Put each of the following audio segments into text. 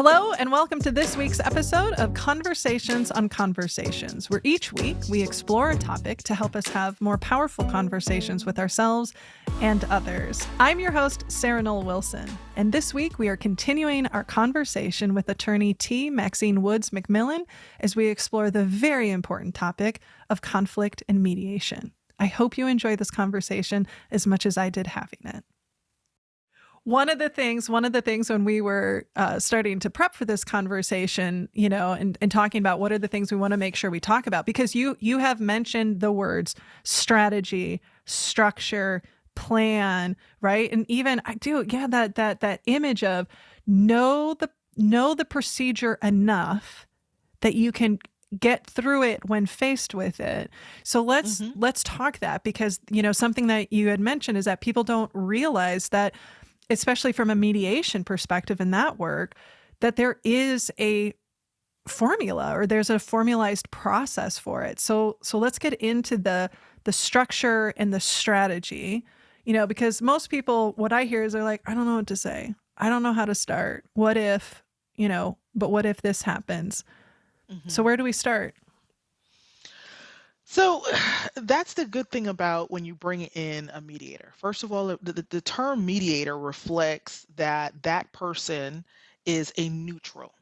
Hello, and welcome to this week's episode of Conversations on Conversations, where each week we explore a topic to help us have more powerful conversations with ourselves and others. I'm your host, Sarah Noll Wilson, and this week we are continuing our conversation with attorney Maxine Woods-McMillan as we explore the very important topic of conflict and mediation. I hope you enjoy this conversation as much as I did having it. One of the things when we were starting to prep for this conversation, and talking about what are the things we want to make sure we talk about, because you have mentioned the words strategy, structure, plan, right? And even that image of know the procedure enough that you can get through it when faced with it. So let's talk that, because something that you had mentioned is that people don't realize that, especially from a mediation perspective in that work, that there is a formula or there's a formalized process for it. So let's get into the structure and the strategy, because most people, what I hear is they're like, I don't know what to say. I don't know how to start. What if, but what if this happens? So where do we start? So that's the good thing about when you bring in a mediator. First of all, the term mediator reflects that person is a neutral.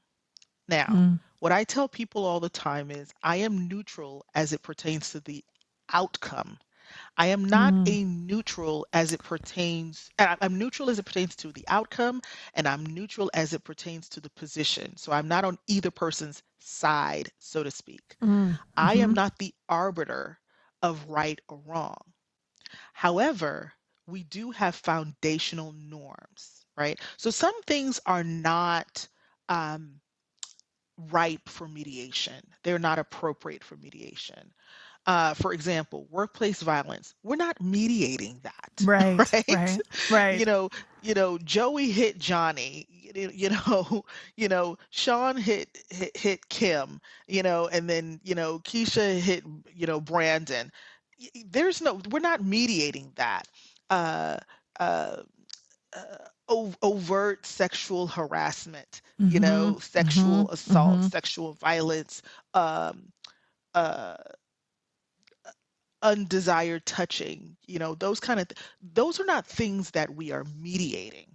Now, what I tell people all the time is I am neutral as it pertains to the outcome. I am not a neutral as it pertains, I'm neutral as it pertains to the outcome, and I'm neutral as it pertains to the position. So I'm not on either person's side, so to speak. I am not the arbiter of right or wrong. However, we do have foundational norms, right? So some things are not ripe for mediation. They're not appropriate for mediation. For example, workplace violence. We're not mediating that, right? Joey hit Johnny. Sean hit Kim. And then Keisha hit Brandon. We're not mediating that. Overt sexual harassment. Sexual assault, sexual violence. Undesired touching, those those are not things that we are mediating.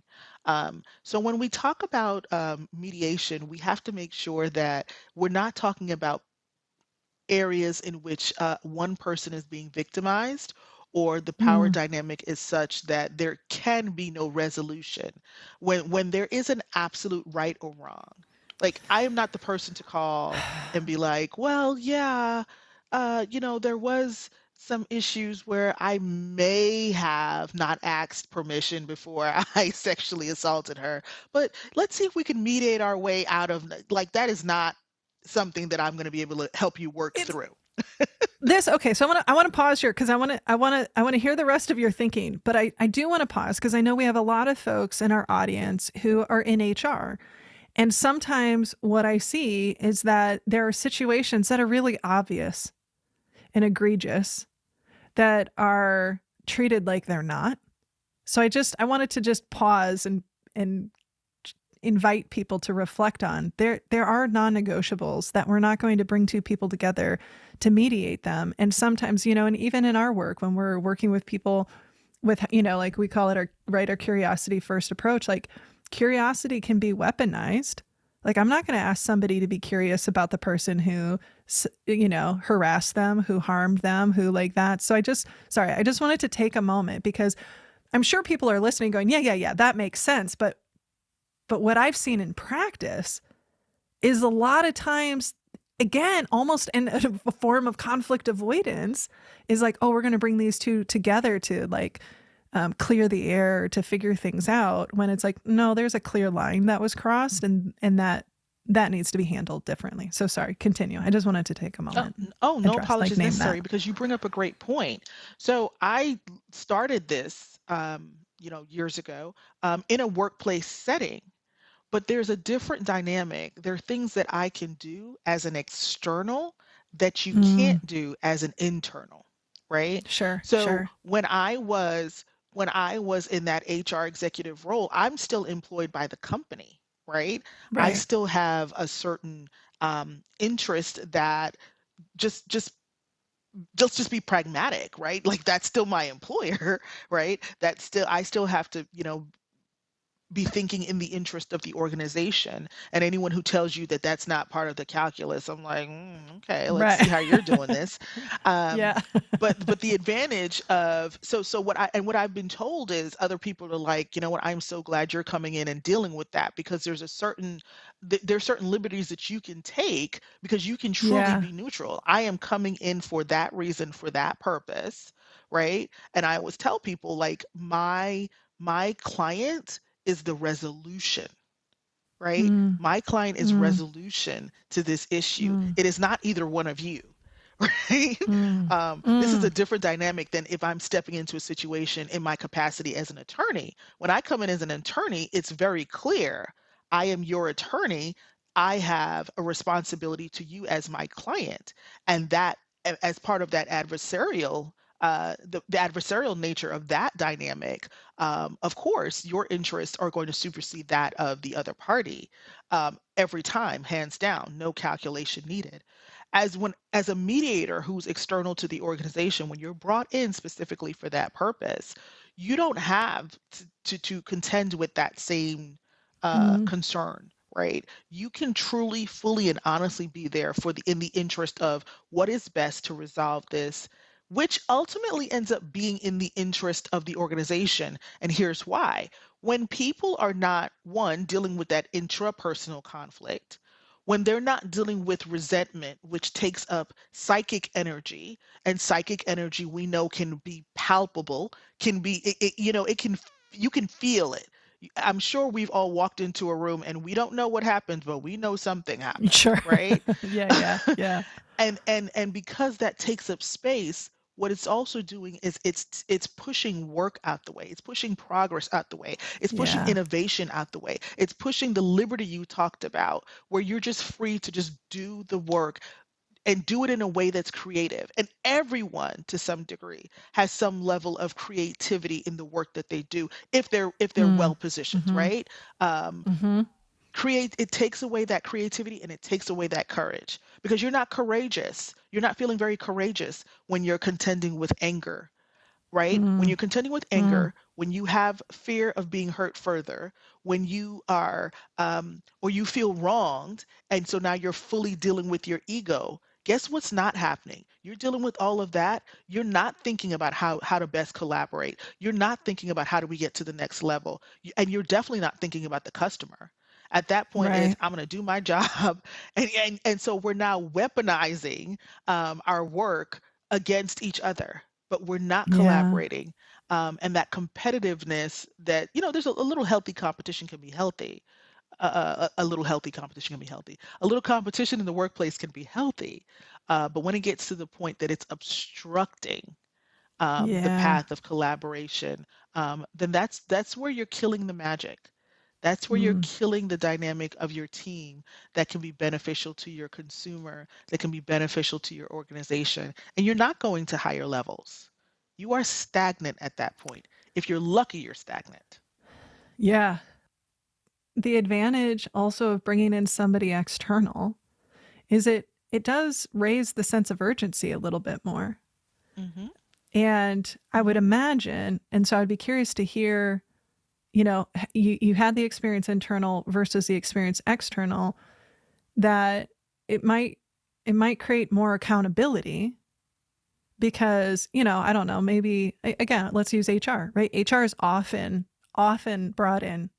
So when we talk about mediation, we have to make sure that we're not talking about areas in which one person is being victimized or the power dynamic is such that there can be no resolution when there is an absolute right or wrong. Like, I am not the person to call and be like, well, yeah, there was some issues where I may have not asked permission before I sexually assaulted her, but let's see if we can mediate our way out of, like, that is not something that I'm going to be able to help you work through. Okay, so I want to pause here because I want to hear the rest of your thinking, but I do want to pause because I know we have a lot of folks in our audience who are in HR. And sometimes what I see is that there are situations that are really obvious and egregious that are treated like they're not. So I wanted to just pause and invite people to reflect on. There are non-negotiables that we're not going to bring two people together to mediate them. And sometimes, and even in our work, when we're working with people with, like we call it our curiosity first approach, like curiosity can be weaponized. Like, I'm not going to ask somebody to be curious about the person who, harassed them, who harmed them, who like that. So I just wanted to take a moment because I'm sure people are listening going, yeah, that makes sense. But what I've seen in practice is a lot of times, again, almost in a form of conflict avoidance, is like, oh, we're going to bring these two together to like clear the air, to figure things out, when it's like, no, there's a clear line that was crossed and that needs to be handled differently. So sorry, continue. I just wanted to take a moment. No apologies necessary, because you bring up a great point. So I started this, years ago in a workplace setting. But there's a different dynamic. There are things that I can do as an external that you can't do as an internal, right? Sure. So when I was in that HR executive role, I'm still employed by the company, right? I Right. still have a certain interest that just let's just be pragmatic, right? Like that's still my employer, right? That's still I still have to, be thinking in the interest of the organization. And anyone who tells you that that's not part of the calculus, I'm like, okay, let's see Right. how you're doing this. Um, Yeah. but the advantage of so what I've been told is other people are like, you know what, I'm so glad you're coming in and dealing with that because there's a certain there's certain liberties that you can take because you can truly Yeah. be neutral. I am coming in for that reason, for that purpose, right? And I always tell people like my client is the resolution, right? Mm, My client is mm, resolution to this issue. mm, It is not either one of you, right? mm, This is a mm. different dynamic than if I'm stepping into a situation in my capacity as an attorney. When I come in as an attorney, it's very clear. I am your attorney. I have a responsibility to you as my client. And that, as part of that adversarial, the adversarial nature of that dynamic, of course, your interests are going to supersede that of the other party every time, hands down, no calculation needed. As a mediator who's external to the organization, when you're brought in specifically for that purpose, you don't have to contend with that same Mm, concern, right? You can truly, fully, and honestly be there for the in the interest of what is best to resolve this, which ultimately ends up being in the interest of the organization. And here's why. When people are not, one, dealing with that intrapersonal conflict, when they're not dealing with resentment, which takes up psychic energy, and psychic energy we know can be palpable, can be, it can, you can feel it. I'm sure we've all walked into a room and we don't know what happened, but we know something happened, sure. right? Yeah, yeah, yeah, And because that takes up space, what it's also doing is it's pushing work out the way. It's pushing progress out the way. It's pushing yeah. innovation out the way. It's pushing the liberty you talked about, where you're just free to just do the work and do it in a way that's creative. And everyone, to some degree, has some level of creativity in the work that they do if they're Mm, well positioned, mm-hmm, right? Um, mm-hmm. create It takes away that creativity and it takes away that courage because you're not courageous. You're not feeling very courageous when you're contending with anger, right? When Mm, you're contending with mm, anger, when you have fear of being hurt further, when you are, or you feel wronged, and so now you're fully dealing with your ego. Guess what's not happening? You're dealing with all of that. You're not thinking about how to best collaborate. You're not thinking about how do we get to the next level. And you're definitely not thinking about the customer. At that point, it's right. I'm going to do my job, and so we're now weaponizing our work against each other, but we're not Yeah. collaborating. And that competitiveness that, there's a little healthy competition can be healthy. A little healthy competition can be healthy. A little competition in the workplace can be healthy. But when it gets to the point that it's obstructing the Yeah. path of collaboration, then that's where you're killing the magic. That's where you're Mm. killing the dynamic of your team that can be beneficial to your consumer, that can be beneficial to your organization. And you're not going to higher levels. You are stagnant at that point. If you're lucky, you're stagnant. Yeah. The advantage also of bringing in somebody external is it does raise the sense of urgency a little bit more. Hmm. And I would Hmm. imagine, and so I'd be curious to hear, you had the experience internal versus the experience external, that it might it might create more accountability because, I don't know, maybe again, let's use HR, right? HR is often brought in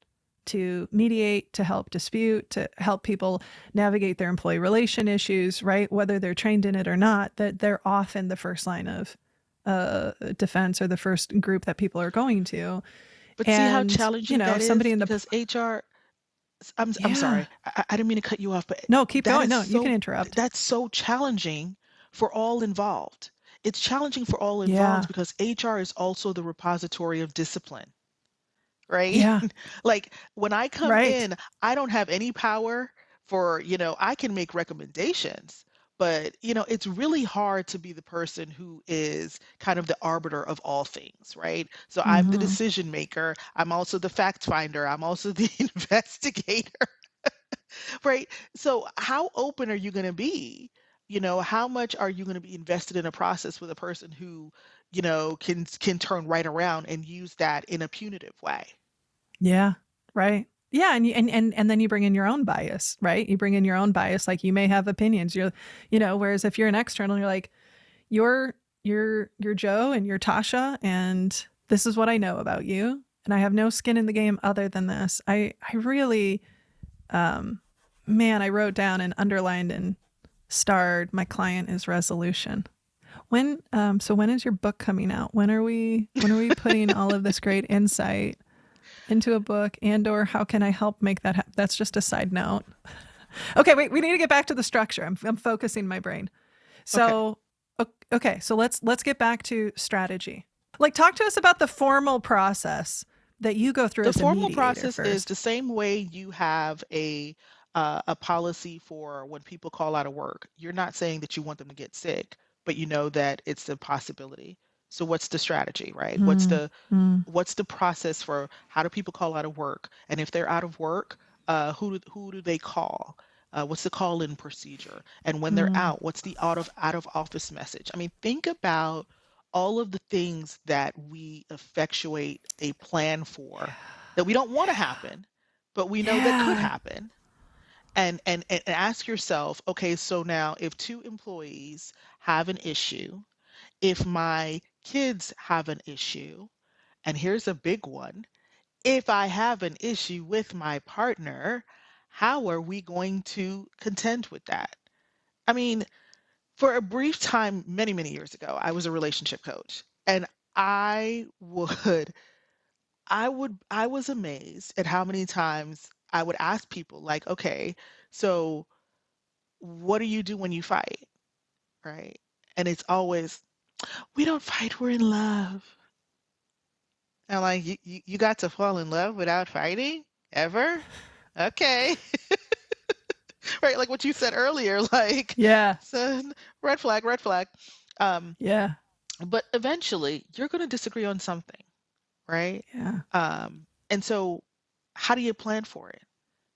to mediate, to help dispute, to help people navigate their employee relation issues, right? Whether they're trained in it or not, that they're often the first line of defense or the first group that people are going to. But see how And, challenging that somebody is? in the, Because HR, I'm yeah, sorry, I didn't mean to cut you off, but no, keep that going. is No, you can interrupt. that's so challenging for all involved. It's challenging for all involved Yeah, because HR is also the repository of discipline, right? yeah, Like when I come right. in, I don't have any power for, I can make recommendations, But, it's really hard to be the person who is kind of the arbiter of all things, right? So I'm the Mm-hmm. decision maker. I'm also the fact finder. I'm also the investigator, right? So how open are you going to be? How much are you going to be invested in a process with a person who, can turn right around and use that in a punitive way? Yeah. Right. Yeah. And then you bring in your own bias, right? You bring in your own bias. Like you may have opinions. Whereas if you're an external, you're like, you're Joe and you're Tasha, and this is what I know about you. And I have no skin in the game other than this. I really, man, I wrote down and underlined and starred my client is resolution. So when is your book coming out? When are we putting all of this great insight into a book, and or how can I help make that happen? That's just a side note. Okay, wait, we need to get back to the structure. I'm focusing my brain. Okay. So okay, so let's get back to strategy. Like talk to us about the formal process that you go through The as a formal mediator process is first. the same way you have a policy for when people call out of work. You're not saying that you want them to get sick, but you know that it's a possibility. So what's the strategy, right? What's Mm, the mm, what's the process for how do people call out of work? And if they're out of work, who do they call? What's the call-in procedure? And when they're mm. out, what's the out of office message? I mean, think about all of the things that we effectuate a plan for that we don't want to happen, but we know that could Yeah. happen. And ask yourself, okay, so now if two employees have an issue, if my kids have an issue, and here's a big one, if I have an issue with my partner, how are we going to contend with that? I mean, for a brief time, many, many years ago, I was a relationship coach, and I would, I was amazed at how many times I would ask people, like, okay, so what do you do when you fight? Right? And it's always, we don't fight, we're in love. And I'm like, you got to fall in love without fighting? Ever? Okay. Right, like what you said earlier, like, Yeah. so red flag, red flag. Um, Yeah. but eventually you're going to disagree on something, right? Yeah. And so how do you plan for it?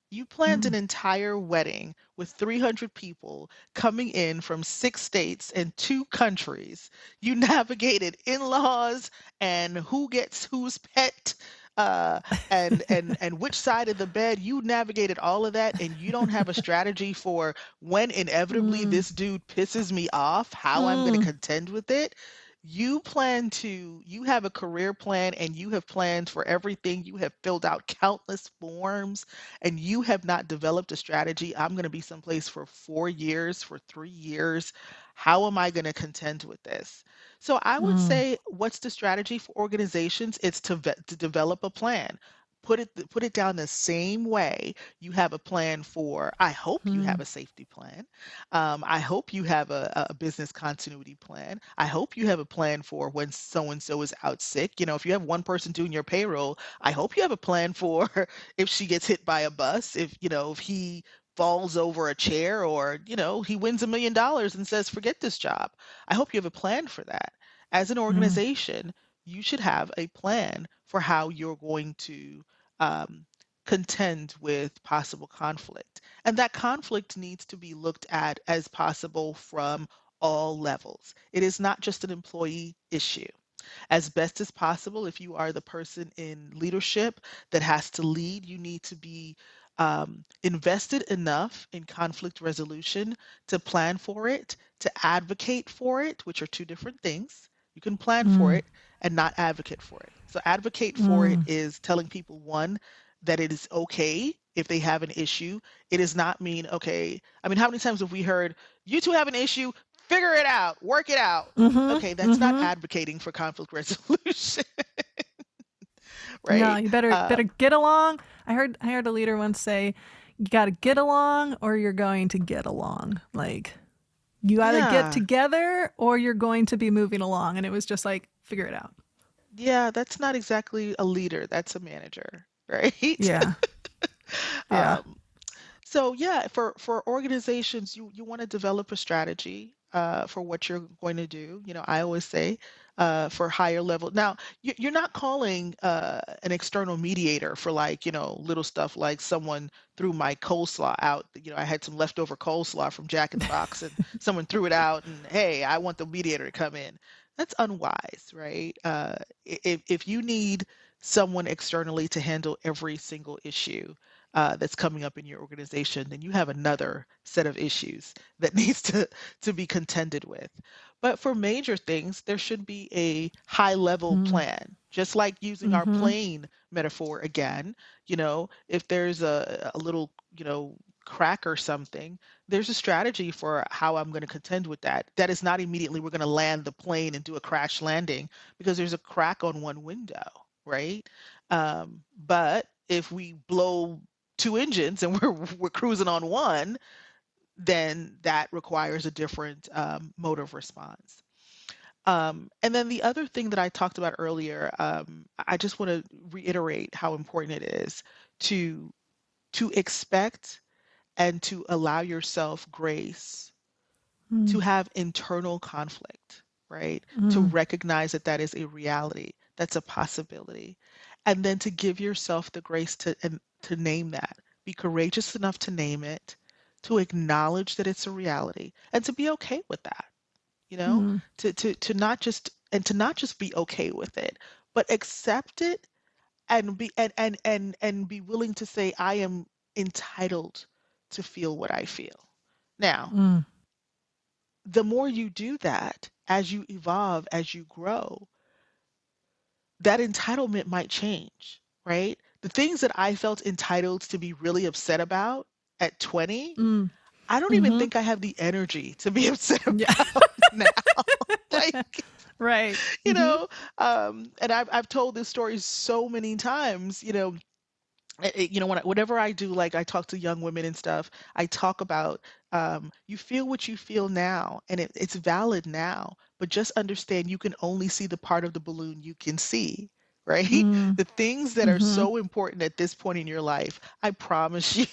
You planned an Mm, entire wedding with 300 people coming in from 6 states and 2 countries. You navigated in-laws and who gets whose pet, uh, and which side of the bed. You navigated all of that, and you don't have a strategy for when inevitably mm, this dude pisses me off, how I'm going to mm, contend with it. You have a career plan and you have planned for everything. You have filled out countless forms and you have not developed a strategy. I'm going to be someplace for 4 years, for 3 years. How am I going to contend with this? So I would mm, say, what's the strategy for organizations? It's to develop a plan. Put it down the same way you have a plan for. I hope you have mm, a safety plan. I hope you have a business continuity plan. I hope you have a plan for when so and so is out sick. If you have one person doing your payroll, I hope you have a plan for if she gets hit by a bus, if he falls over a chair or, he wins $1 million and says, forget this job. I hope you have a plan for that. As an mm, organization, you should have a plan for how you're going to um, contend with possible conflict. And that conflict needs to be looked at as possible from all levels. It is not just an employee issue. As best as possible, if you are the person in leadership that has to lead, you need to be invested enough in conflict resolution to plan for it, to advocate for it, which are two different things. You can plan for mm, it and not advocate for it. So, advocate for it mm. is telling people, one, that it is okay if they have an issue. It does not mean, okay, I mean, how many times have we heard, you two have an issue, figure it out, work it out? Mhm. Okay, that's not Mhm. advocating for conflict resolution, No, right? you better Um, get along. I heard a leader once say, "You got to get along or you're going to get along." Like you either get yeah, together or you're going to be moving along, and it was just like figure it out. yeah, that's not exactly a leader, that's a manager, right? Yeah. Yeah. Um, So yeah, for organizations, you want to develop a strategy for what you're going to do. I always say for higher level. Now, you're not calling an external mediator for like little stuff like someone threw my coleslaw out. I had some leftover coleslaw from Jack in the Box, and someone threw it out, and hey, I want the mediator to come in. That's unwise, right? If you need someone externally to handle every single issue that's coming up in your organization, then you have another set of issues that needs to be contended with. But for major things, there should be a high level Mm. plan. Just like using our Mm-hmm. plane metaphor again, if there's a little, crack or something, there's a strategy for how I'm going to contend with that. That is not immediately we're going to land the plane and do a crash landing because there's a crack on one window, right? But if we blow two engines and we're cruising on one, then that requires a different mode of response. And then the other thing that I talked about earlier, I just want to reiterate how important it is to expect and to allow yourself grace to Mm. have internal conflict, right? To Mm. recognize that that is a reality, that's a possibility, and then to give yourself the grace to name that. Be courageous enough to name it, to acknowledge that it's a reality, and to be okay with that. You know, Mm. to not just be okay with it, but accept it and be willing to say, I am entitled to feel what I feel. Now, Mm. the more you do that, as you evolve, as you grow, that entitlement might change, right? The things that I felt entitled to be really upset about at 20, Mm. I don't even Mm-hmm. think I have the energy to be upset Yeah. about now. Like, Right. you Mm-hmm. know, and I've told this story so many times, whenever I do, like I talk to young women and stuff, I talk about you feel what you feel now, and it's valid now, but just understand you can only see the part of the balloon you can see, right? Mm. The things that are Mm-hmm. so important at this point in your life, I promise you,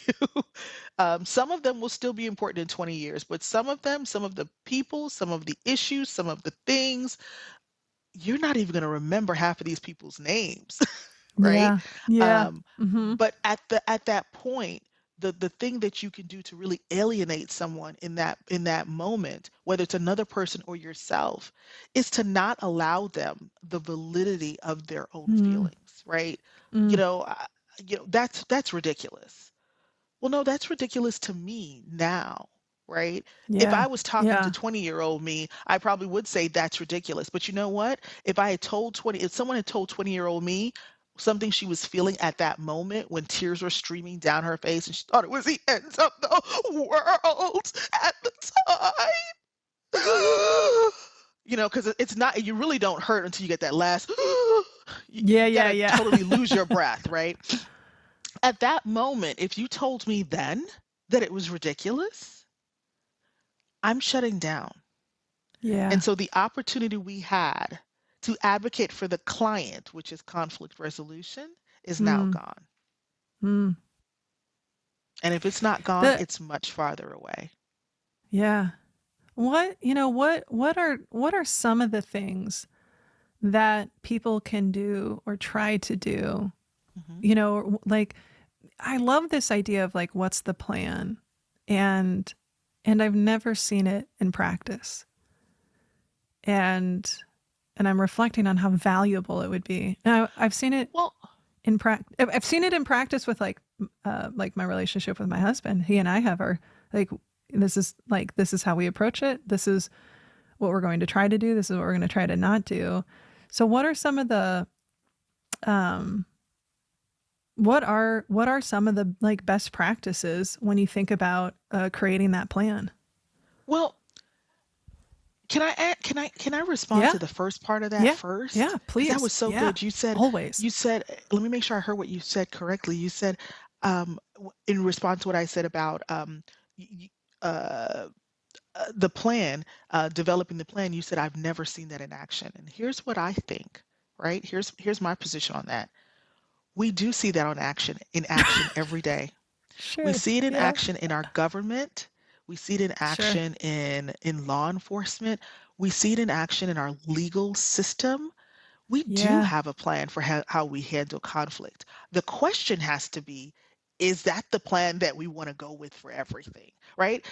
some of them will still be important in 20 years, but some of them, some of the people, some of the issues, some of the things, you're not even going to remember half of these people's names. Right? Yeah. Yeah. Um, Mm-hmm. but at that point, the thing that you can do to really alienate someone in that moment, whether it's another person or yourself, is to not allow them the validity of their own Mm. feelings, right? You Mm. know, I, that's ridiculous. Well, no, that's ridiculous to me now, right? If Yeah. I was talking to Yeah. 20-year-old me, I probably would say that's ridiculous. But you know what? If someone had told 20-year-old me something she was feeling at that moment when tears were streaming down her face and she thought it was the end of the world at the time, because it's not, you really don't hurt until you get that last, Yeah. you got Yeah. to Yeah. totally lose your breath, right? At that moment, if you told me then that it was ridiculous, I'm shutting down. Yeah. And so the opportunity we had to advocate for the client, which is conflict resolution, is now Mm. gone. Mm. And if it's not gone, The it's much farther away. Yeah. What are some of the things that people can do or try to do? Hmm. Like I love this idea of like what's the plan? And I've never seen it in practice. And I'm reflecting on how valuable it would be. Now, I've seen it Well, in practice. I've seen it in practice with like my relationship with my husband. He and I have our like this is how we approach it. This is what we're going to try to do. This is what we're going to try to not do. So what are some of the um what are some of the like best practices when you think about creating that plan? well, can I respond Yeah. to the first part of that Yeah. first? Yeah, Because that please. was so Yeah. good. Always. Let me make sure I heard what you said correctly. You said, in response to what I said about y- y- uh, the plan, developing the plan, you said, I've never seen that in action. And here's what I think, right? Here's my position on that. We do see that in action every day. We Sure. see it in Yeah. action in our government. We see it in Sure. action in law enforcement. We see it in action in our legal system. We do Yeah. have a plan for how we handle conflict. The question has to be, is that the plan that we want to go with for everything, right?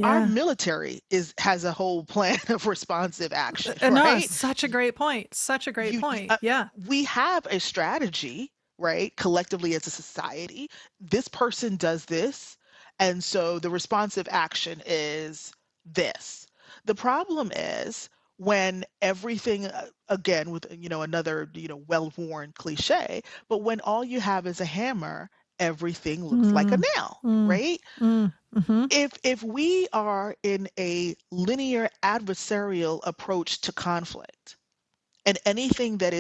Our Yeah. military has a whole plan of responsive action, No, right? such a great point. Such a great point. Yeah. We have a strategy, right? Collectively as a society, this person does this, and so the responsive action is this. The problem is when everything, again, with another well-worn cliche, but when all you have is a hammer, everything looks like a Mm, nail, mm, right? mm-hmm. If we are in a linear adversarial approach to conflict, and anything that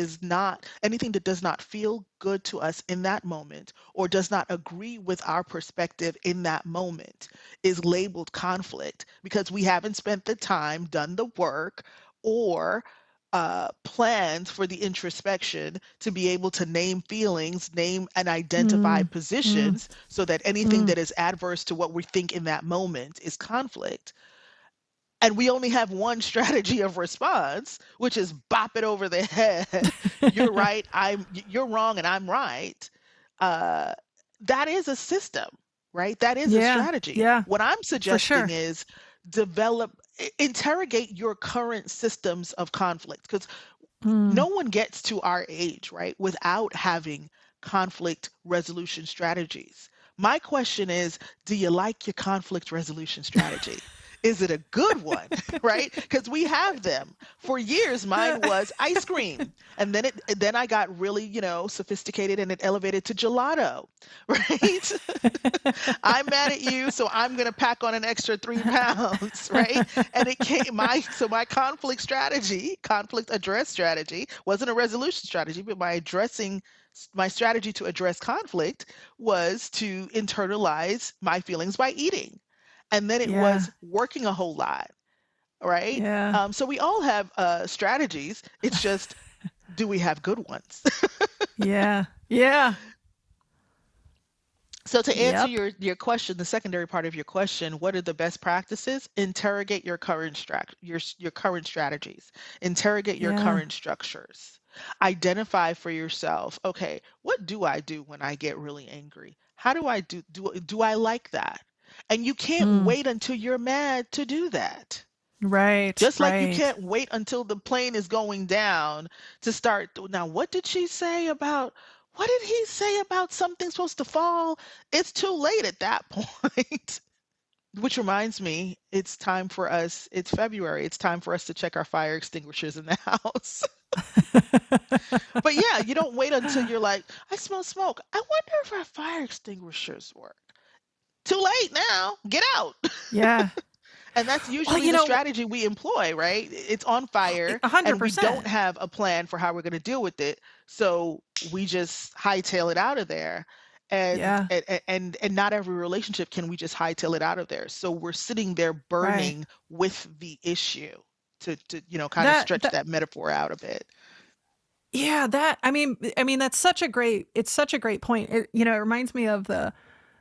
does not feel good to us in that moment or does not agree with our perspective in that moment is labeled conflict because we haven't spent the time, done the work, or planned for the introspection to be able to name feelings, name and identify Mm, mm, positions so that anything mm. that is adverse to what we think in that moment is conflict, and we only have one strategy of response, which is bop it over the head. You're right, you're wrong, and I'm right. Uh, that is a system, right? That is a Yeah. strategy. Yeah. What I'm For suggesting sure. is interrogate your current systems of conflict, because Mm. no one gets to our age, right, without having conflict resolution strategies. My question is, do you like your conflict resolution strategy? Is it a good one, right? Because we have them. For years, mine was ice cream. And then I got really, sophisticated and it elevated to gelato, right? I'm mad at you, so I'm gonna pack on an extra 3 pounds, right? And it came my conflict address strategy wasn't a resolution strategy, but my strategy to address conflict was to internalize my feelings by eating. And then it Yeah. was working a whole lot, right? Yeah. So we all have strategies. It's just, do we have good ones? Yeah. Yeah. So to answer Yep. your question, the secondary part of your question, what are the best practices? Interrogate your your current strategies. Interrogate your Yeah. current structures. Identify for yourself, okay, what do I do when I get really angry? How do I do I like that? And you can't Mm. wait until you're mad to do that. Right. Just like you Right. can't wait until the plane is going down to start. Now, what did he say about something supposed to fall? It's too late at that point. Which reminds me, it's February, it's time for us to check our fire extinguishers in the house. But yeah, you don't wait until you're like, I smell smoke. I wonder if our fire extinguishers work. Too late now. Get out. Yeah. And that's Well, usually the strategy we employ, right? It's on fire and we don't 100%. have a plan for how we're going to deal with it. So we just hightail it out of there. And, Yeah. and not every relationship can we just hightail it out of there. So we're sitting there Right. burning with the issue to kind of That stretch that that metaphor out a bit. yeah, that's it's such a great point. It reminds me of the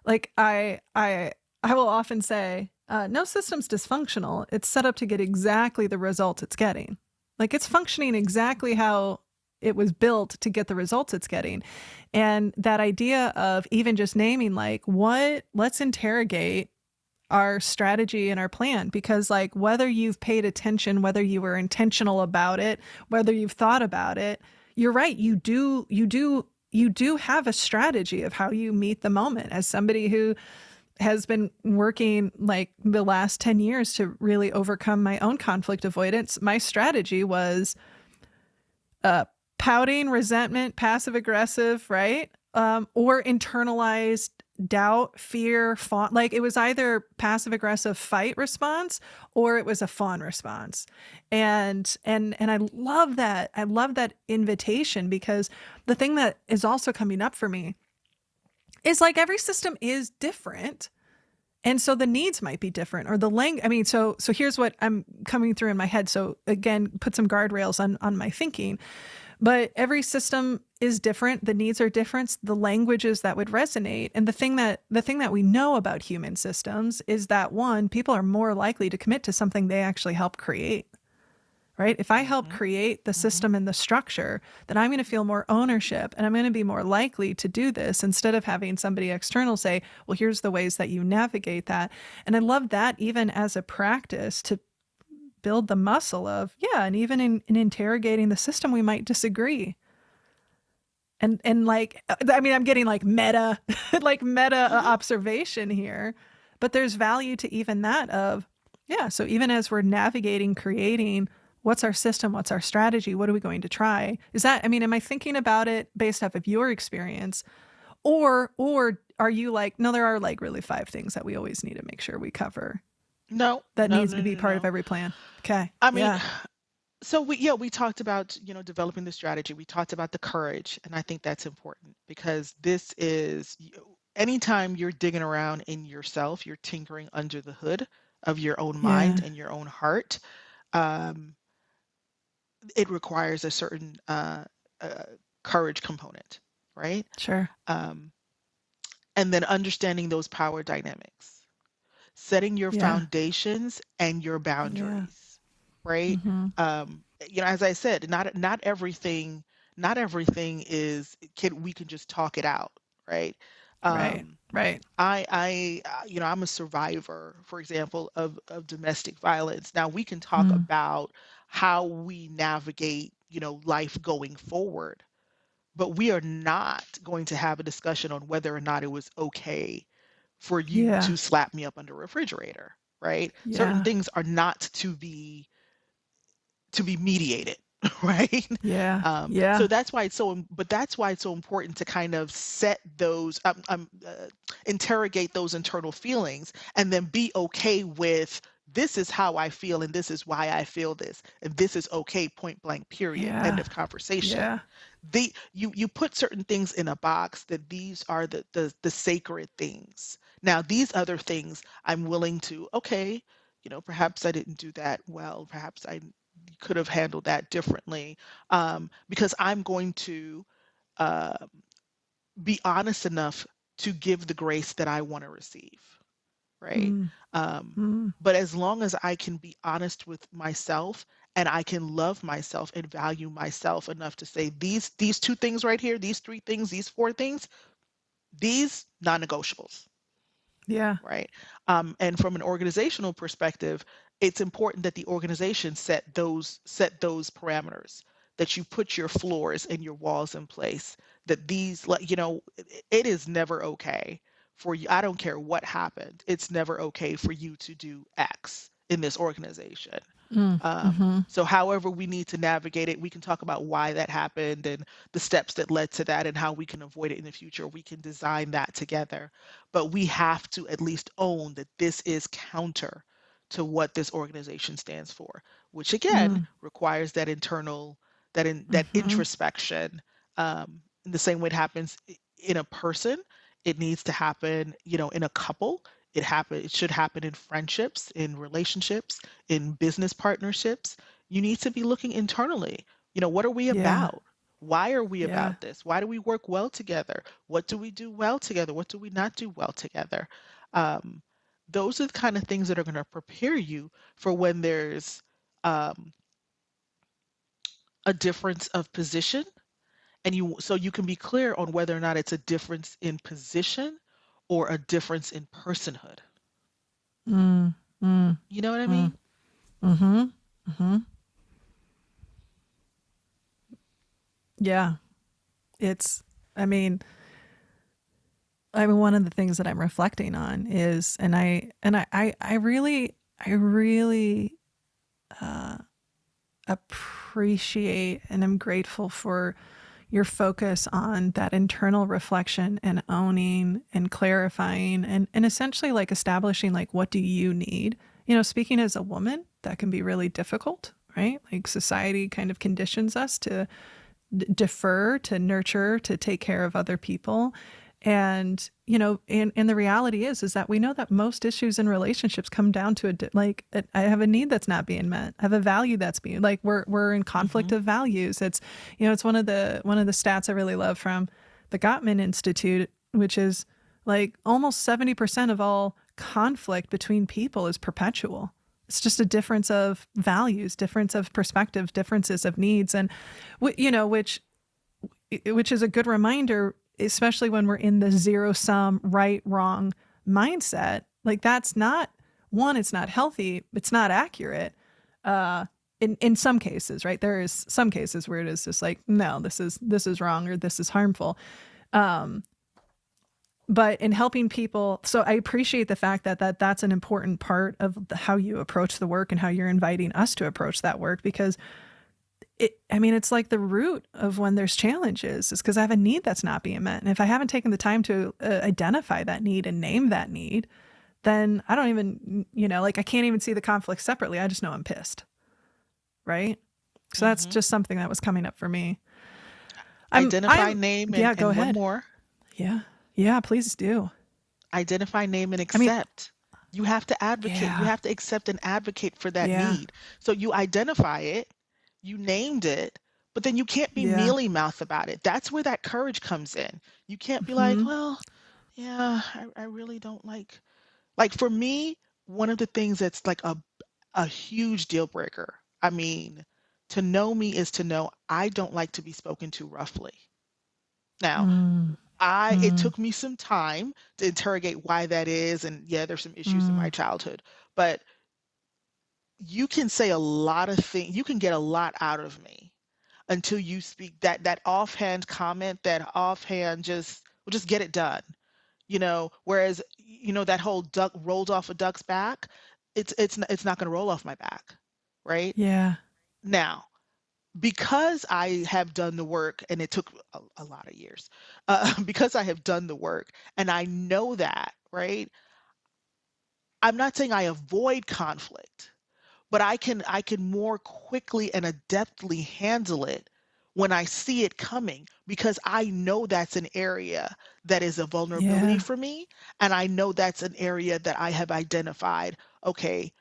like I will often say, no system's dysfunctional. It's set up to get exactly the results it's getting. Like it's functioning exactly how it was built to get the results it's getting. And that idea of even just naming let's interrogate our strategy and our plan, because like whether you've paid attention, whether you were intentional about it, whether you've thought about it, you're right, you do have a strategy of how you meet the moment. As somebody who has been working like the last 10 years to really overcome my own conflict avoidance, my strategy was uh, pouting, resentment, passive aggressive, right? Or internalized doubt, fear, fawn. Like it was either passive aggressive fight response or it was a fawn response. And I love that. I love that invitation, because the thing that is also coming up for me is like every system is different. And so the needs might be different, or the language. I mean, so here's what I'm coming through in my head. So again, put some guardrails on my thinking. But every system is different. The needs are different. The languages that would resonate. And the thing that we know about human systems is that, one, people are more likely to commit to something they actually help create. Right? If I help Mm-hmm. create the Mm-hmm. system and the structure, then I'm going to feel more ownership and I'm going to be more likely to do this instead of having somebody external say, well, here's the ways that you navigate that. And I love that even as a practice to build the muscle of, yeah, and even in interrogating the system, we might disagree. And like, I mean, I'm getting like meta, like meta Mm-hmm. observation here, but there's value to even that of, yeah. So even as we're navigating, creating, what's our system? What's our strategy? What are we going to try? Is that, I mean, am I thinking about it based off of your experience, or are you like, no, there are like really 5 things that we always need to make sure we cover No, that no, needs no, to be no, part of no. every plan? Okay. I mean, Yeah. so we talked about, developing the strategy. We talked about the courage, and I think that's important because this is anytime you're digging around in yourself, you're tinkering under the hood of your own mind Yeah. and your own heart. Um, it requires a certain uh, courage component, right? Sure. Um, and then understanding those power dynamics, setting your Yeah. foundations and your Yeah. boundaries, right? Mm-hmm. As I said, not everything is can we can just talk it out, right? Right. Um, Right. I'm a survivor, for example, of domestic violence. Now we can talk Mm. about how we navigate, life going forward, but we are not going to have a discussion on whether or not it was okay for you Yeah. to slap me up under a refrigerator, right? Certain Yeah. things are not to be mediated, right? Yeah. So Yeah. that's why it's so important to kind of set those, interrogate those internal feelings, and then be okay with this is how I feel, and this is why I feel this, and this is okay. Point blank. Period. End Yeah. of conversation. Yeah. You put certain things in a box that these are the sacred things. Now these other things I'm willing to, okay, perhaps I didn't do that well, perhaps I could have handled that differently, because I'm going to uh, be honest enough to give the grace that I want to receive, right? Mm. Um, Mm. but as long as I can be honest with myself and I can love myself and value myself enough to say these 2 things right here, these 3 things, these 4 things, these non-negotiables, Yeah. right? And from an organizational perspective, it's important that the organization set those parameters, that you put your floors and your walls in place, that these, like, it is never okay for you. I don't care what happened. It's never okay for you to do X in this organization. Mm. Mm-hmm. So however we need to navigate it, we can talk about why that happened and the steps that led to that and how we can avoid it in the future. We can design that together. But we have to at least own that this is counter to what this organization stands for, which again Mm. requires that internal, that Mm-hmm. introspection. In the same way it happens in a person, it needs to happen, in a couple. It should happen in friendships, in relationships, in business partnerships. You need to be looking internally. What are we Yeah. about? Why are we Yeah. about this? Why do we work well together? What do we do well together? What do we not do well together? Um, those are the kind of things that are going to prepare you for when there's um, a difference of position, and you can be clear on whether or not it's a difference in position or a difference in personhood. Mm. Mm. You know what I Mm. mean? Mm-hmm. Mm-hmm. Yeah. It's, I mean, one of the things that I'm reflecting on is, I really uh, appreciate and I'm grateful for your focus on that internal reflection and owning and clarifying and essentially like establishing like what do you need. Speaking as a woman, that can be really difficult, right? Like society kind of conditions us to defer, to nurture, to take care of other people. And, and the reality is that we know that most issues in relationships come down to I have a need that's not being met. I have a value that's being like, we're in conflict Mm-hmm. of values. It's, it's one of the stats I really love from the Gottman Institute, which is like almost 70% of all conflict between people is perpetual. It's just a difference of values, difference of perspective, differences of needs. And, which is a good reminder, especially when we're in the zero sum right, wrong mindset. Like that's not one, it's not healthy. It's not accurate. In some cases, right? There is some cases where it is just like, no, this is wrong or this is harmful. But in helping people, so I appreciate the fact that that's an important part of how you approach the work and how you're inviting us to approach that work, because it's like the root of when there's challenges is because I have a need that's not being met. And if I haven't taken the time to identify that need and name that need, then I don't even, I can't even see the conflict separately. I just know I'm pissed. Right. So that's Mm-hmm. just something that was coming up for me. Identify, name, yeah, and, go and one ahead. more. Yeah. Yeah, please do. Identify, name, and I mean, accept. You have to advocate. You yeah. have to accept and advocate for that Yeah. need. So you identify it, you named it, but then you can't be Yeah. mealy mouth about it. That's where that courage comes in. You can't be like, Mm-hmm. well, yeah, I really don't like for me, one of the things that's like a huge deal breaker. I mean, to know me is to know I don't like to be spoken to roughly. Now, it Mm-hmm. took me some time to interrogate why that is, and yeah, there's some issues in Mm-hmm. my childhood, but you can say a lot of things, you can get a lot out of me until you speak that offhand comment, that offhand just will just get it done. Whereas that whole duck rolled off a duck's back, it's not going to roll off my back, right? Yeah. Now, because I have done the work, and it took a lot of years, because I have done the work and I know that, right? I'm not saying I avoid conflict, but I can more quickly and adeptly handle it when I see it coming, because I know that's an area that is a vulnerability Yeah. for me, and I know that's an area that I have identified. Okay,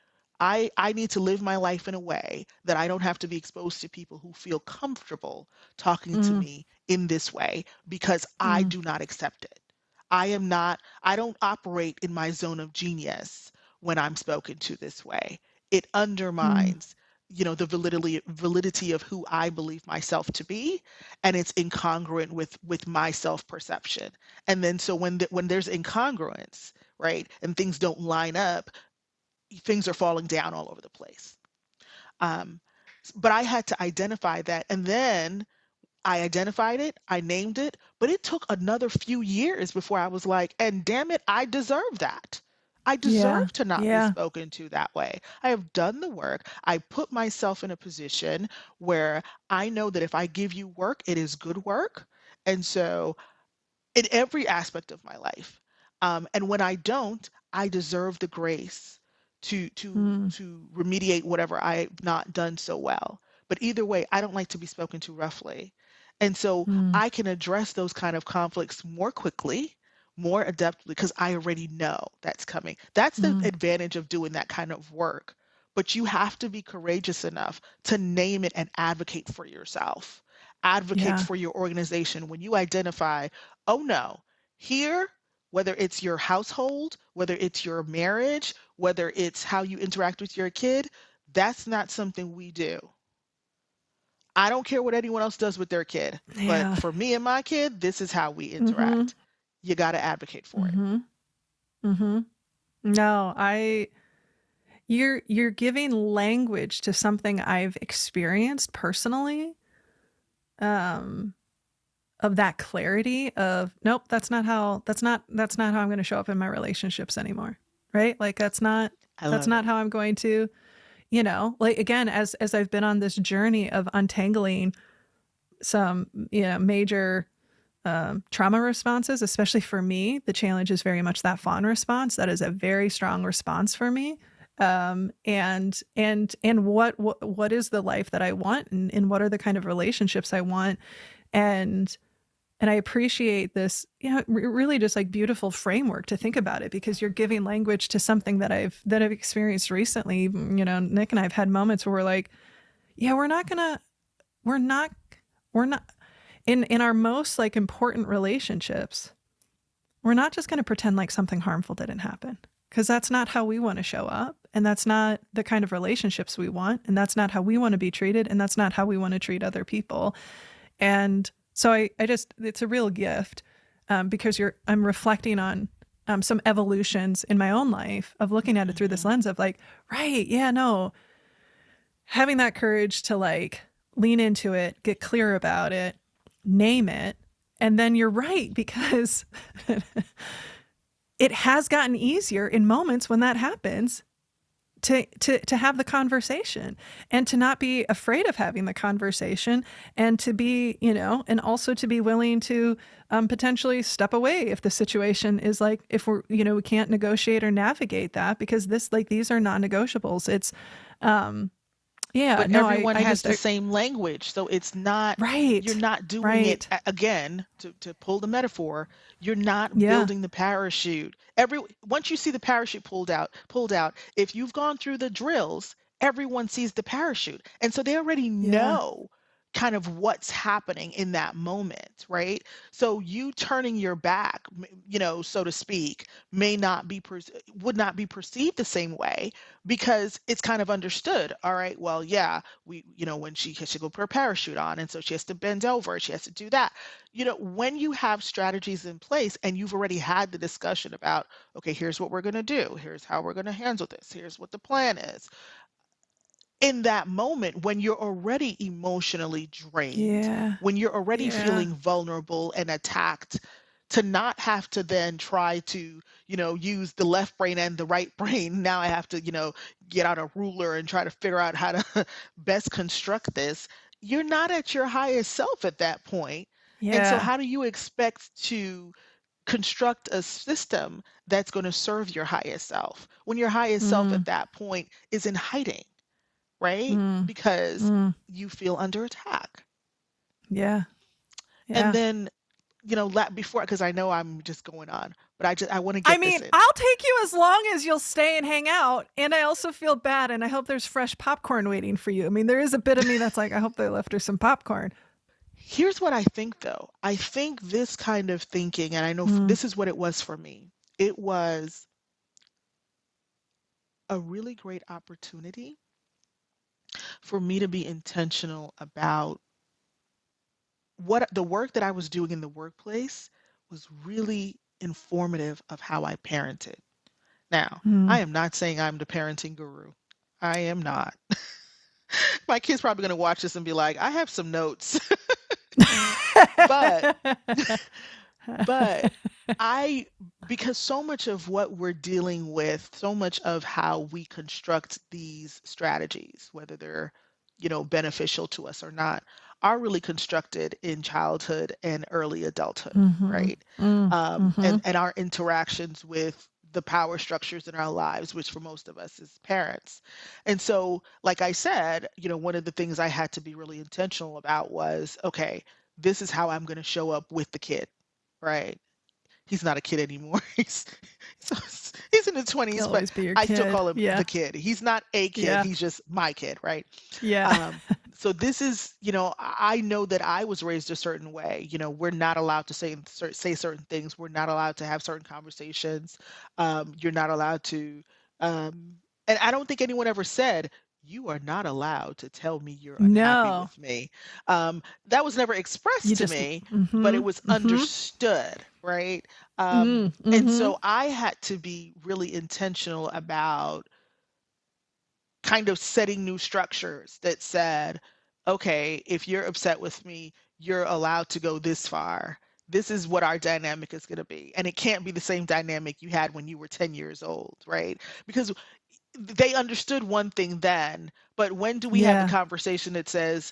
I need to live my life in a way that I don't have to be exposed to people who feel comfortable talking to Mm-hmm. me in this way, because I Mm-hmm. do not accept it. I don't operate in my zone of genius when I'm spoken to this way. It undermines, the validity of who I believe myself to be, and it's incongruent with my self-perception. And then so when there's incongruence, right, and things don't line up, things are falling down all over the place. Um, but I had to identify that, and then I identified it, I named it, but it took another few years before I was like, and damn it, I deserve that. I Yeah. deserve to not be Yeah. spoken to that way. I have done the work. I put myself in a position where I know that if I give you work, it is good work. And so in every aspect of my life. And when I don't, I deserve the grace Mm-hmm. to remediate whatever I've not done so well. But either way, I don't like to be spoken to roughly. And so I can address those kind of conflicts more quickly, more adeptly, because I already know that's coming. That's the Mm-hmm. advantage of doing that kind of work. But you have to be courageous enough to name it and advocate for yourself, advocate Yeah. for your organization. When you identify, oh no, here, whether it's your household, whether it's your marriage, whether it's how you interact with your kid, that's not something we do. I don't care what anyone else does with their kid, but Yeah. for me and my kid, this is how we Mm-hmm. interact. You got to advocate for it. Mm-hmm. Mm-hmm. No, you're giving language to something I've experienced personally, um, of that clarity of, nope, that's not how I'm going to show up in my relationships anymore. Right? Like I that's love not it. how I'm going to, like again, as I've been on this journey of untangling some, major trauma responses, especially for me, the challenge is very much that fawn response. That is a very strong response for me. And what is the life that I want, and what are the kind of relationships I want, and And I appreciate this, really just like beautiful framework to think about it, because you're giving language to something that I've experienced recently. Nick and I have had moments where we're like, yeah, we're not in our most like important relationships, we're not just going to pretend like something harmful didn't happen, because that's not how we want to show up. And that's not the kind of relationships we want. And that's not how we want to be treated. And that's not how we want to treat other people. And so I just, it's a real gift, because I'm reflecting on some evolutions in my own life of looking at it through this lens of like, right, yeah, no, having that courage to like lean into it, get clear about it, name it. And then you're right, because it has gotten easier in moments when that happens to have the conversation, and to not be afraid of having the conversation, and to be, and also to be willing to potentially step away if the situation is like, if we're, we can't negotiate or navigate that, because these are non-negotiables. It's, but everyone has the same language. So it's not, right. You're not doing it again, to pull the metaphor, you're not building the parachute. Once you see the parachute pulled out, if you've gone through the drills, everyone sees the parachute. And so they already know kind of what's happening in that moment, right? So you turning your back, so to speak, would not be perceived the same way, because it's kind of understood. All right, well, yeah, when she has to go put her parachute on, and so she has to bend over, she has to do that. When you have strategies in place and you've already had the discussion about, okay, here's what we're going to do, here's how we're going to handle this, here's what the plan is. In that moment, when you're already emotionally drained, when you're already feeling vulnerable and attacked, to not have to then try to, use the left brain and the right brain. Now I have to, get out a ruler and try to figure out how to best construct this. You're not at your highest self at that point. And so how do you expect to construct a system that's going to serve your highest self when your highest self at that point is in hiding? Right? Because you feel under attack. Yeah. And then, before, because I know I'm just going on, but I want to get this in. I'll take you as long as you'll stay and hang out. And I also feel bad, and I hope there's fresh popcorn waiting for you. I mean, there is a bit of me that's like, I hope they left her some popcorn. Here's what I think, though. I think this kind of thinking, and I know this is what it was for me. It was a really great opportunity for me to be intentional about what the work that I was doing in the workplace was really informative of how I parented. Now, I am not saying I'm the parenting guru. I am not. My kid's probably going to watch this and be like, I have some notes. but because so much of what we're dealing with, so much of how we construct these strategies, whether they're, beneficial to us or not, are really constructed in childhood and early adulthood, right? And our interactions with the power structures in our lives, which for most of us is parents. And so, like I said, one of the things I had to be really intentional about was, okay, this is how I'm going to show up with the kid, right? He's not a kid anymore. He's in his 20s, but I still call him the kid. He's not a kid. He's just my kid, right? Yeah. So this is, I know that I was raised a certain way. We're not allowed to say certain things. We're not allowed to have certain conversations. You're not allowed to, and I don't think anyone ever said, you are not allowed to tell me you're unhappy with me. That was never expressed to me, but it was understood, right? And so I had to be really intentional about kind of setting new structures that said, okay, if you're upset with me, you're allowed to go this far. This is what our dynamic is going to be. And it can't be the same dynamic you had when you were 10 years old, right? Because they understood one thing then, but when do we have a conversation that says,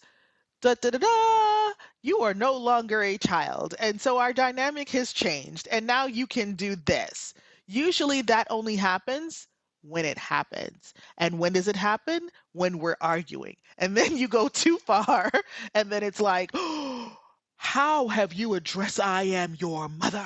da da da da, you are no longer a child, and so our dynamic has changed, and now you can do this. Usually that only happens when it happens. And when does it happen? When we're arguing. And then you go too far, and then it's like, oh, how have you addressed I am your mother?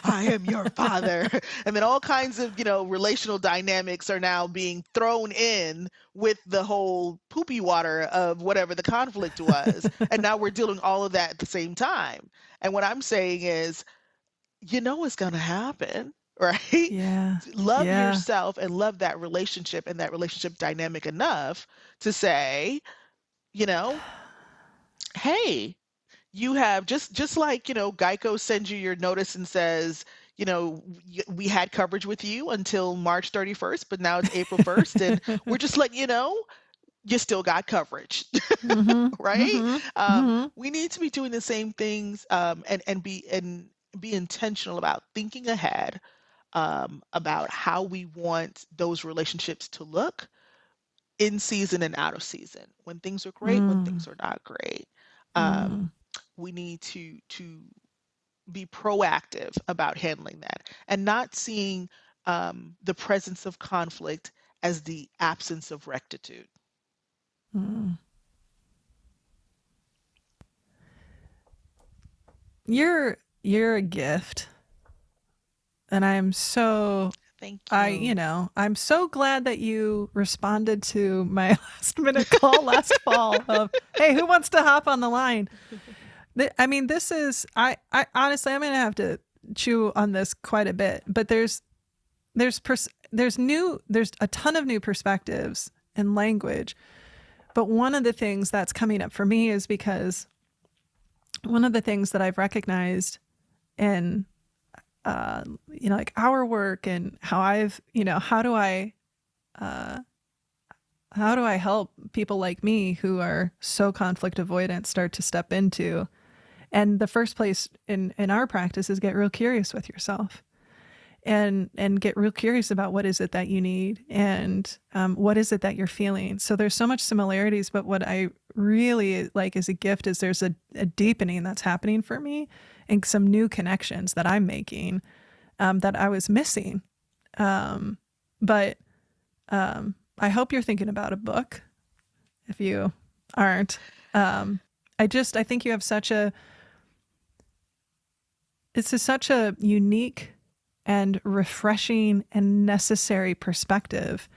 I am your father. And then all kinds of, relational dynamics are now being thrown in with the whole poopy water of whatever the conflict was. And now we're dealing all of that at the same time. And what I'm saying is, it's going to happen, right? Yeah. Love Yeah. yourself and love that relationship and that relationship dynamic enough to say, you know, hey, you have just like, Geico sends you your notice and says, we had coverage with you until March 31st, but now it's April 1st, and we're just letting you know you still got coverage, Mhm. right? Mhm. Mhm. We need to be doing the same things, and be intentional about thinking ahead, about how we want those relationships to look in season and out of season. When things are great, when Mm. things are not great. Mm. We need to be proactive about handling that and not seeing the presence of conflict as the absence of rectitude. Mm. You're a gift, and Thank you. I'm so glad that you responded to my last minute call last fall of, "Hey, who wants to hop on the line?" I mean, this is I honestly I'm going to have to chew on this quite a bit, but there's a ton of new perspectives and language. But one of the things that's coming up for me is because one of the things that I've recognized in like our work and how I've, uh, how do I help people like me who are so conflict avoidant start to step into? And the first place in our practice is get real curious with yourself and get real curious about what is it that you need and what is it that you're feeling. So there's so much similarities, but what I really like as a gift is there's a deepening that's happening for me and some new connections that I'm making that I was missing. But I hope you're thinking about a book if you aren't. I think you have such a unique and refreshing and necessary perspective.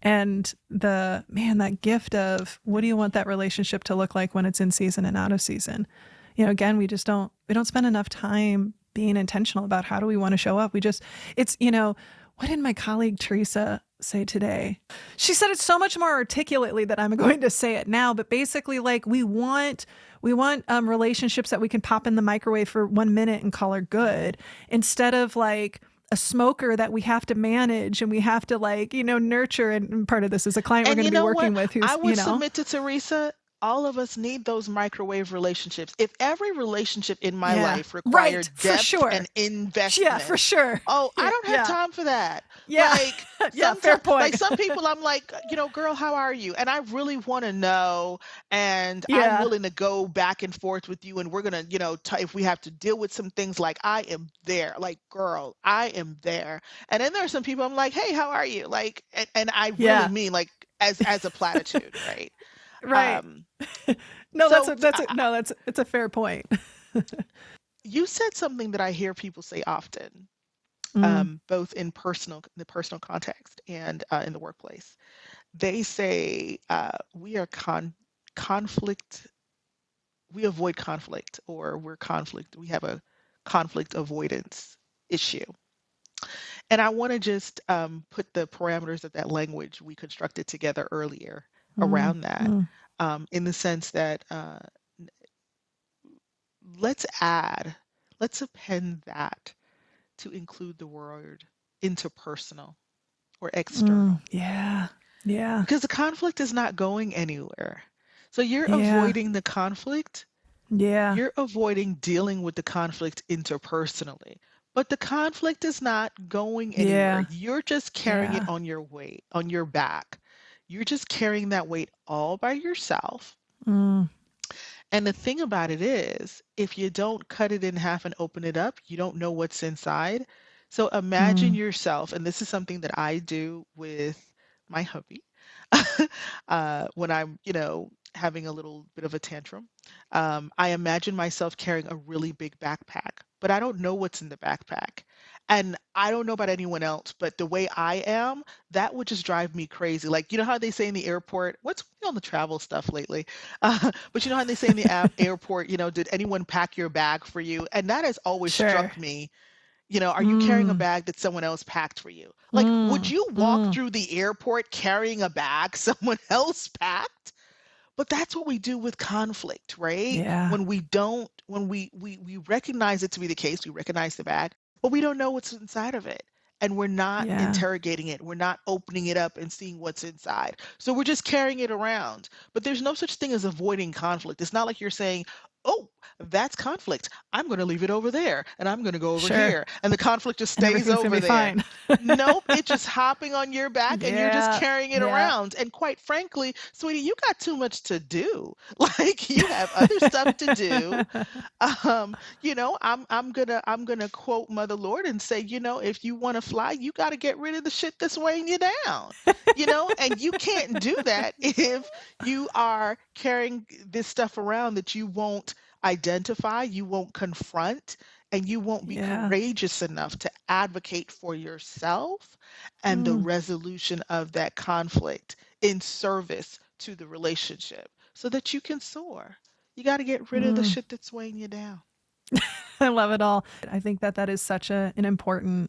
And that gift of what do you want that relationship to look like when it's in season and out of season? Again, we don't spend enough time being intentional about how do we want to show up. What did my colleague Teresa say today? She said it so much more articulately that I'm going to say it now, but basically like we want relationships that we can pop in the microwave for 1 minute and call her good instead of like a smoker that we have to manage and we have to nurture. And part of this is a client we're And going you to be know what? working with I would who's. submit to Teresa, all of us need those microwave relationships. If every relationship in my Yeah, life right, required for depth and sure. Yeah, for investment, sure. oh, I Yeah, don't have yeah, time for that. yeah, Like yeah, fair sometimes, like point. some people, I'm like, girl, how are you? And I really want to know, and I'm Yeah, willing to go back and forth with you. And we're gonna, if we have to deal with some things, like I am there. Like, girl, I am there. And then there are some people I'm like, hey, how are you? Like, and I really yeah, mean like as a platitude, right? right. Um, No, so it's a fair point. you said something that I hear people say often, Mm, both in the personal context and in the workplace. They say we are conflict. We avoid conflict, or we're conflict. We have a conflict avoidance issue. And I want to just put the parameters of that language we constructed together earlier mm, around that, mm, in the sense that let's add, let's append that to include the word interpersonal or external, yeah, yeah, because the conflict is not going anywhere. So you're yeah, avoiding the conflict, yeah, you're avoiding dealing with the conflict interpersonally. But the conflict is not going anywhere. yeah, You're just carrying it yeah. on your weight, on your back. You're just carrying that weight all by yourself. Mm, And the thing about it is, if you don't cut it in half and open it up, you don't know what's inside. So imagine mm, yourself, and this is something that I do with my hubby. When I'm, having a little bit of a tantrum. I imagine myself carrying a really big backpack, but I don't know what's in the backpack. And I don't know about anyone else, but the way I am, that would just drive me crazy. Like, you know how they say in the airport, what's on the travel stuff lately? But you know how they say in the airport, did anyone pack your bag for you? And that has always Sure. struck me. Are you carrying a Mm, bag that someone else packed for you? Like, would mm, you walk mm. through the airport carrying a bag someone else packed? But that's what we do with conflict, right? Yeah. When we don't, when we recognize it to be the case, we recognize the bag, but we don't know what's inside of it. And we're not Yeah. interrogating it. We're not opening it up and seeing what's inside. So we're just carrying it around. But there's no such thing as avoiding conflict. It's not like you're saying, oh, that's conflict. I'm going to leave it over there and I'm going to go over Sure. here. And the conflict just And stays everything's gonna over be there. fine. Nope, it's just hopping on your back and you're just Yeah. carrying it Yeah. around. And quite frankly, sweetie, you got too much to do. Like you have other stuff to do. I'm gonna quote Mother Lord and say, if you want to fly, you got to get rid of the shit that's weighing you down. And you can't do that if you are carrying this stuff around that you won't identify, you won't confront, and you won't be Yeah. courageous enough to advocate for yourself and the Mm, resolution of that conflict in service to the relationship so that you can soar. You got to get rid of the mm. shit that's weighing you down. I love it all. I think that is such an important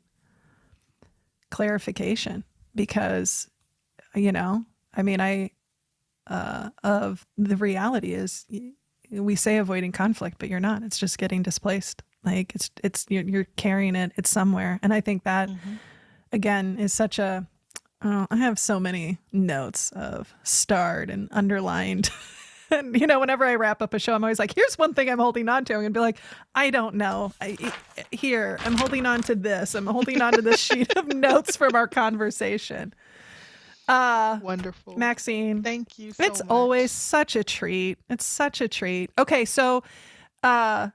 clarification because, I mean, of the reality is we say avoiding conflict, but you're not. It's just getting displaced. Like you're carrying it. It's somewhere. And I think that Hmm. again is such a, oh, I have so many notes of starred and underlined. And, whenever I wrap up a show, I'm always like, here's one thing I'm holding on to. I'm going to be like, I don't know. Here, I'm holding on to this. I'm holding on to this sheet of notes from our conversation. Wonderful. Maxine, Thank you so it's always much. such a treat. It's such a treat. Okay, so uh,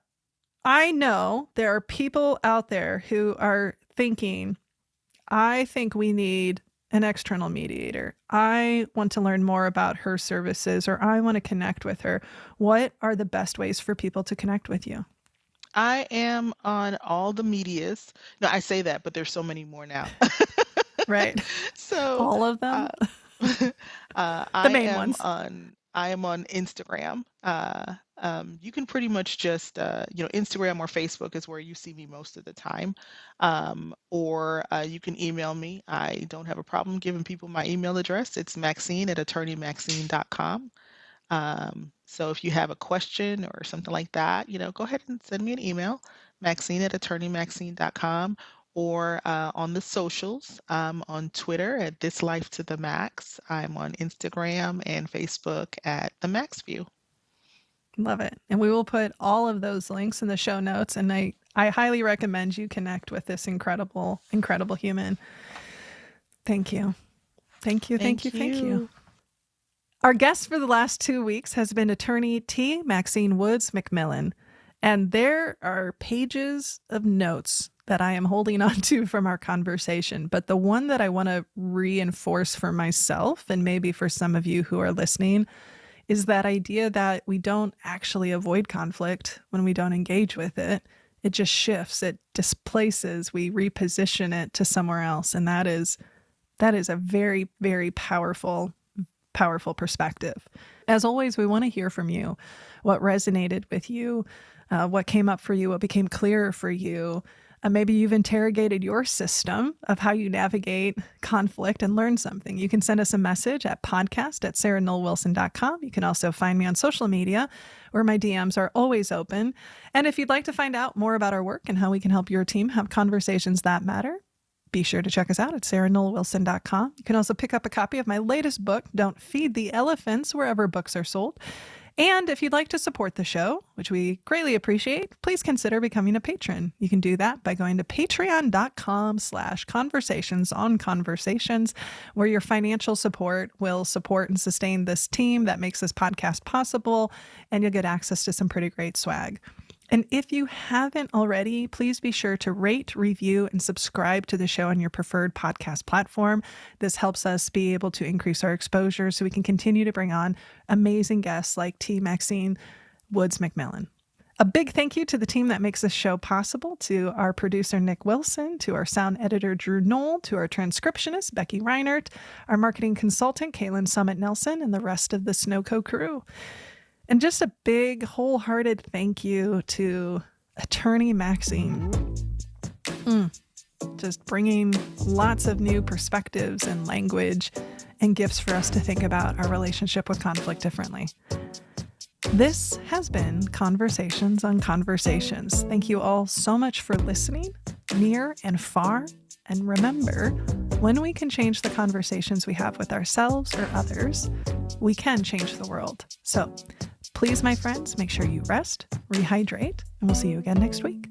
I know there are people out there who are thinking, I think we need an external mediator. I want to learn more about her services or I want to connect with her. What are the best ways for people to connect with you? I am on all the medias. No, I say that, but there's so many more now. Right. So, All of them? uh, The main ones. I am on Instagram. You can pretty much just Instagram or Facebook is where you see me most of the time. Or you can email me. I don't have a problem giving people my email address. It's Maxine@attorneymaxine.com. So if you have a question or something like that, go ahead and send me an email, Maxine@attorneymaxine.com, or on the socials. On Twitter at This Life to the Max. I'm on Instagram and Facebook at The Max View. Love it. And we will put all of those links in the show notes. And I highly recommend you connect with this incredible, incredible human. Thank you. Thank you. Thank you. Thank Thank you. you. Our guest for the last 2 weeks has been attorney T. Maxine Woods-McMillan. And there are pages of notes that I am holding on to from our conversation. But the one that I want to reinforce for myself, and maybe for some of you who are listening, is that idea that we don't actually avoid conflict when we don't engage with it. It just shifts, it displaces, we reposition it to somewhere else. And that is a very, very powerful perspective. As always, we want to hear from you. What resonated with you? What came up for you? What became clearer for you? Maybe you've interrogated your system of how you navigate conflict and learn something. You can send us a message at podcast@sarahnollwilson.com. You can also find me on social media where my DMs are always open. And if you'd like to find out more about our work and how we can help your team have conversations that matter, be sure to check us out at sarahnollwilson.com. You can also pick up a copy of my latest book, Don't Feed the Elephants, wherever books are sold. And if you'd like to support the show, which we greatly appreciate, please consider becoming a patron. You can do that by going to patreon.com/conversations on conversations, where your financial support will support and sustain this team that makes this podcast possible, and you'll get access to some pretty great swag. And if you haven't already, please be sure to rate, review, and subscribe to the show on your preferred podcast platform. This helps us be able to increase our exposure so we can continue to bring on amazing guests like Maxine Woods-McMillan. A big thank you to the team that makes this show possible, to our producer, Noll Wilson, to our sound editor, Drew Noll, to our transcriptionist, Becky Reinert, our marketing consultant, Kaylin Summit Nelson, and the rest of the Snowco crew. And just a big, wholehearted thank you to attorney Maxine. Just bringing lots of new perspectives and language and gifts for us to think about our relationship with conflict differently. This has been Conversations on Conversations. Thank you all so much for listening, near and far. And remember, when we can change the conversations we have with ourselves or others, we can change the world. So please, my friends, make sure you rest, rehydrate, and we'll see you again next week.